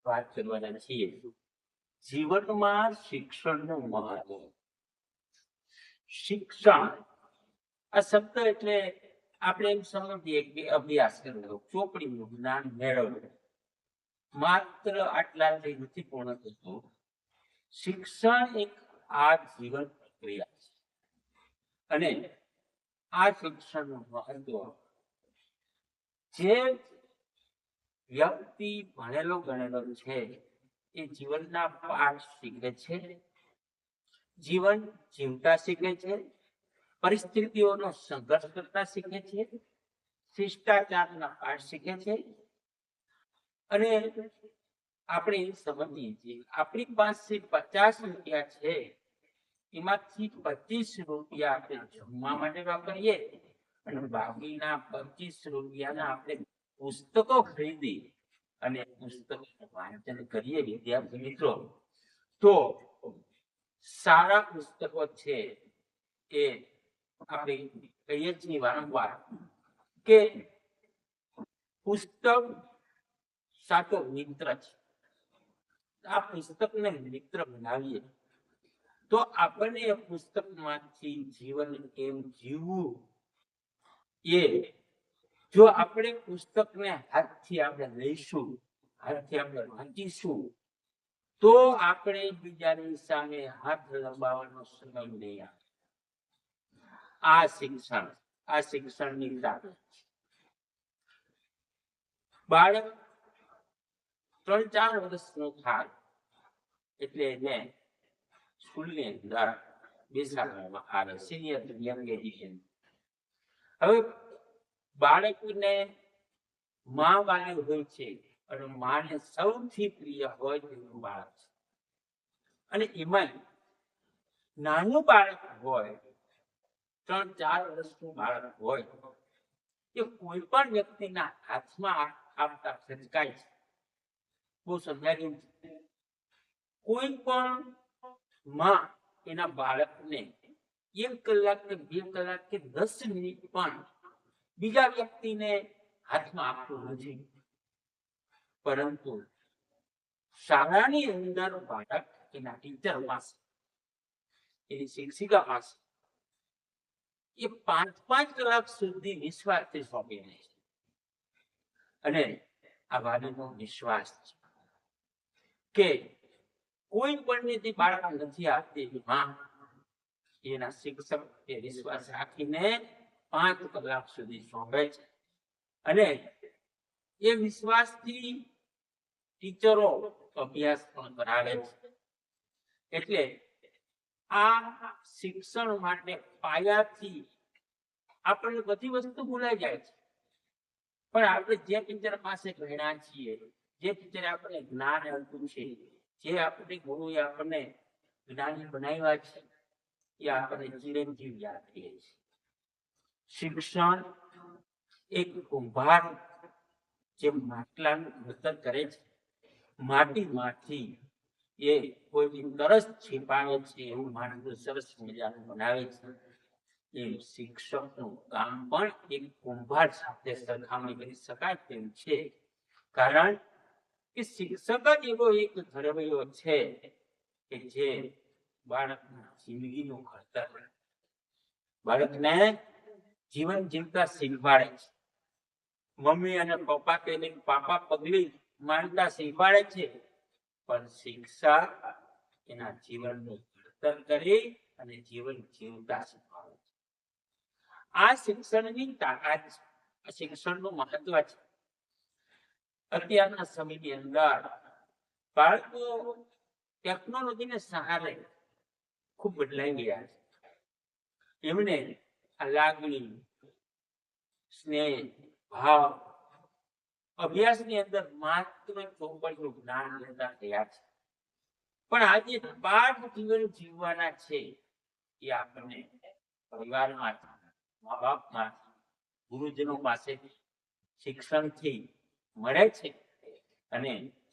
વાત કરવાના છીએ જીવનમાં શિક્ષણનું મહત્વ. શિક્ષણ આ શબ્દ એટલે આપણે એમ સમજીએ કે અભ્યાસ કરવો, ચોપડીનું જ્ઞાન મેળવવું, માત્ર આટલાથી નથી પૂર્ણ થતું. શિક્ષણ એક આ જીવન પ્રક્રિયા છે અને આ શિક્ષણનું મહત્વ જે વ્યક્તિ ભણેલો ગણેલો છે એ જીવનના પાઠ શીખે છે, જીવન જીવતા શીખે છે, પરિસ્થિતિઓનો સંઘર્ષ કરતા શીખે છે, શિષ્ટાચારના પાઠ શીખે છે. અને આપણે સમજીએ છીએ આપણી પાસે 50 રૂપિયા છે, એમાંથી 25 રૂપિયા આપણે જમવા માટે વાપરીએ અને બાકીના 25 રૂપિયાના આપણે પુસ્તકો ખરીદી અને પુસ્તકો વાંચન કરીએ વિદ્યાર્થી મિત્રો, તો સારા પુસ્તકો છે એ આપણે કહીએ છીએ વારંવાર કે પુસ્તક સાચો મિત્ર છે. આ પુસ્તકને મિત્ર બનાવીએ તો આપણને એ પુસ્તકમાંથી જીવન કેમ જીવવું એ જો આપણે પુસ્તકને હાથથી આપણે લઈશું, હાથથી આપણે વાંચીશું, તો આપણે બીજાની સામે હાથ લંબાવવાનો સમય નહીં આવે. આ શિક્ષણની તાકાત છે. બાળક 3-4 વર્ષનો થાય એટલે એને સ્કૂલની અંદર બેસાડવામાં આવે, સિનિયર યંગ એજ્યુકેશન. હવે બાળકને મા વાલી હોય છે અને માને સૌથી પ્રિય હોય તેવું બાળક છે. અને એમાં નાનું બાળક હોય, 3-4 વર્ષનું બાળક હોય, એ કોઈ પણ વ્યક્તિના હાથમાં આપતા ખચકાય છે. બહુ સમજાયું. કોઈ પણ માં એના બાળકને 1 કલાક કે 2 કલાક કે 10 મિનિટ પણ બીજા વ્યક્તિને હાથમાં આપતું નથી. પરંતુ શાળાની અંદર બાળક એના ટીચર પાસે, એની શિક્ષિકા પાસે એ 5-5 કલાક સુધી વિશ્વાસથી સોંપી દે છે. અને આ વાલીનો વિશ્વાસ છે કે કોઈ પણ જે બાળક નથી આપતી માં, એના શિક્ષક એ વિશ્વાસ રાખીને 5 કલાક સુધી સોંપે છે. અને એ વિશ્વાસથી ટીચરો અભ્યાસ પણ કરાવે છે. એટલે આ શિક્ષણ માટે પાયાથી આપણને બધી વસ્તુ ભૂલાઈ જાય છે, પણ આપણે જે ટીચર પાસે ભણ્યા છીએ, જે ટીચરે આપણને જ્ઞાન આપ્યું છે, જે આપણે ગુરુએ આપણને જ્ઞાની બનાવ્યા છે, એ આપણને ચિરંજીવ યાદ રહે છે. શિક્ષણ એક કુંભાર જે માટલાનું ઘડતર કરે છે, માટીમાંથી એ કોઈ તરસ છીપાવે છે એવું માટલું સરસ મજાનું બનાવે છે. એ શિક્ષકનું કામ પણ એક કુંભાર સાથે સરખામણી કરી શકાય તેમ છે. કારણ કે શિક્ષક જ એવો એક ઘડવૈયો છે કે જે બાળકના જિંદગીનું ઘડતર, બાળકને જીવન જીવતા શીખવાડે છે. મમ્મી અને પપ્પા તેને પાપા પગલી માંડતા શીખવાડે છે, પણ શિક્ષક એના જીવનનું ઘડતર કરી અને જીવન જીવતા શીખવાડે છે. આ શિક્ષણની તાકાત છે, આ શિક્ષણનું મહત્વ છે. અત્યારના સમયની અંદર બાળકો ટેકનોલોજીને સહારે ખૂબ બદલાઈ ગયા છે. એમને આ લાગણી, સ્નેહ, ભાવ અભ્યાસની અંદર માત્ર ચોપડીનું જ્ઞાન લેતા થયા છે. પણ આજે પાઠ જીવન જીવવાના છે એ આપણને પરિવારમાંથી, મા બાપમાંથી, ગુરુજનો પાસેથી શિક્ષણથી મળે છે. અને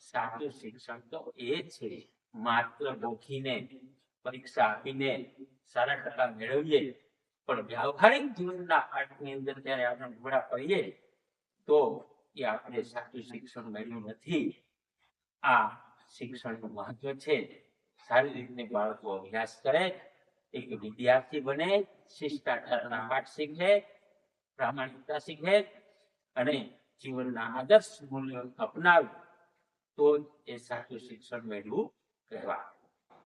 સાચું શિક્ષણ તો એ છે માત્ર ગોખીને, પરીક્ષા આપીને સારા ટકા મેળવીએ, પણ વ્યવહારિક જીવનના પાઠની અંદર જ્યારે આપણે ઘોડા પડીએ તો એ આપણે સાચું શિક્ષણ મેળવ્યું નથી. આ શિક્ષણનું મહત્વ છે. સારી રીતે બાળકો અભ્યાસ કરે, એક વિદ્યાર્થી બને, શિષ્ટાચારના પાઠ શીખે, પ્રામાણિકતા શીખે અને જીવનના આદર્શ મૂલ્યો અપનાવે તો એ સાચું શિક્ષણ મેળવું કહેવાય.